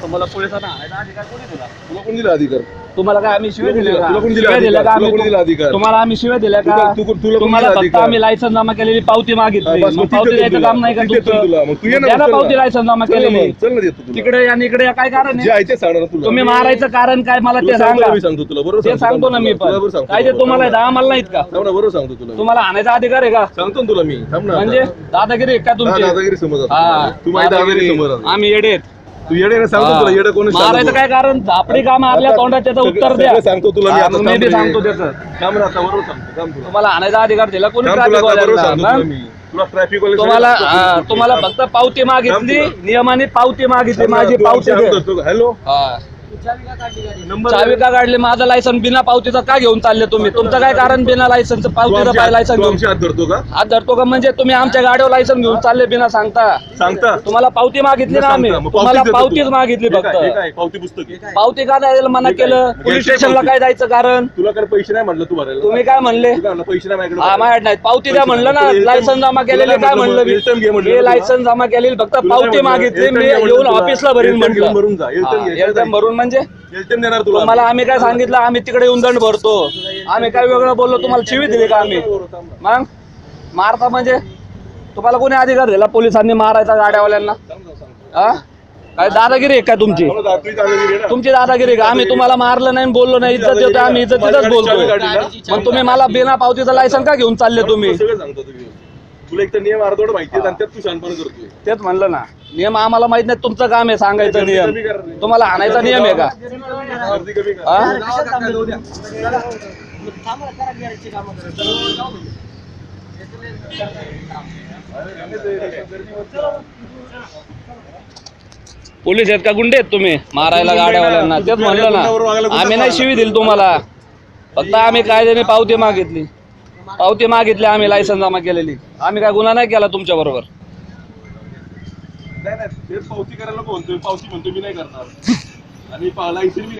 तर मला पोलिसांना आणायचा अधिकार कोणी दिला? तुला कोण दिला अधिकार? तुम्हाला काय आम्ही शिवाय दिले का? तुला कोण दिला शिवाय दिल्या का? तुला कोण दिला अधिकार? तुम्हाला आम्ही शिवाय दिल्या का? तुला तुम्हाला फक्त आम्ही लायसन्स जमा केलेली पावती मागितली. बस, मग मग पावती तिथे द्यायचं तुला. काम नाही का तिथे तुमचं? तुला. मग तू ये ना, द्या ना चल ना. पावती लायसन्स जमा चल ना केलेली. मग, चल ना देतो तुला. तिकडे आणि इकडे काय कारण जे आहे? आहे ते सांगणार तुला. तुम्ही मारायचं कारण काय मला ते सांगा. मी सांगतो तुला, बरोबर ते सांगतो ना मी पण. काय ते तुम्हाला आहे, आम्हाला नाहीत का? थांब ना, बरोबर सांगतो तुला. तुम्हाला आणायचा अधिकार आहे का? सांगतो ना तुला मी. थांब ना. म्हणजे दादागिरी आहे का तुमची? दादागिरी समज आता. हा, तू माझी दादागिरी समज आता. आम्ही येडे आहेत. तू येडे ना, सांगतो तुला. येडे कोण मारायचं काय कारण? आपली काम आपल्या तोंडात त्याचं उत्तर द्या. सांगतो तुला मी हा, आता. मग मी बी सांगतो त्याचं. थांब ना, आता बरोबर सांगतो. थांब तुला. तुम्हाला आणायचा अधिकार दिला कोणी? थांब तुला, आता बरोबर सांगतो तुला ट्रॅफिक मी. तुला ट्रॅफिक वाले तुम्हाला फक्त पावती मागितली, नियमाने पावती मागितली. माझी पावती दे. हॅलो, चावी का काढली? माझं लायसन बिना पावतीचं का घेऊन चालले तुम्ही? तुमचं काय कारण बिना लायसनचं पावतीचं पाय लायसन घेऊन? हात धरतो का? हात धरतो का? म्हणजे तुम्ही आमच्या गाडीवर लायसन घेऊन चालले बिना सांगता? सांगता तुम्हाला पावती मागितली ना आम्ही? तुम्हाला पावतीच मागितली फक्त. पावती पुस्तक पावती का द्यायला मना केलं? पोलीस स्टेशनला काय जायचं कारण? तुला काय पैसे नाही म्हणलं तू भरायला? तुम्ही काय म्हणले? पैसे नाही माझ्याकडे. माझ्याकडे नाही. पावती द्या म्हणलं ना. लायसन जमा केलेले काय म्हणलं मी? लायसन जमा केलेली फक्त पावती मागितली. मी येऊन ऑफिसला भरीन म्हटलं. भरून जा. एकदम भरून म्हणजे एलटीएम देणार तुला. तुम्हाला आम्ही काय सांगितलं? आम्ही तिकडे येऊन दंड भरतो. आम्ही काय वेगळं बोललो? तुम्हाला शिवी दिली का आम्ही? मग मारता म्हणजे तुम्हाला कोणी अधिकार दिला पोलिसांनी मारायचा गाड्यावाल्यांना? हा, काय दादागिरी आहे का तुमची? तुमची दादागिरी आहे का? आम्ही तुम्हाला मारलं नाही, बोललो नाही, इज्जत देतो आम्ही, इज्जतीतच बोलतो. मग तुम्ही मला बिना पावतीचं लायसन का घेऊन चालले तुम्ही? तुला एक तर नियम अर्धवट माहिती आहे आणि त्यात तू शानपणा करतोय. तेच म्हणलं ना, नियम आम्हाला माहित नाही. तुमचं काम आहे सांगायचं नियम. तुम्हाला आणायचा नियम आहे का? पोलीस आहेत का गुंडे आहेत तुम्ही मारायला गाड्यावाल्यांना? तेच म्हणलं ना, आम्ही नाही शिवी दिली तुम्हाला. फक्त आम्ही कायद्याने पावती मागितली. पावती मागितली आम्ही, लायसन जमा केलेली. आम्ही काय गुन्हा नाही केला तुमच्या बरोबर. नाही, पावती करायला म्हणतोय, पावती म्हणतोय मी नाही करणार आणि लायसन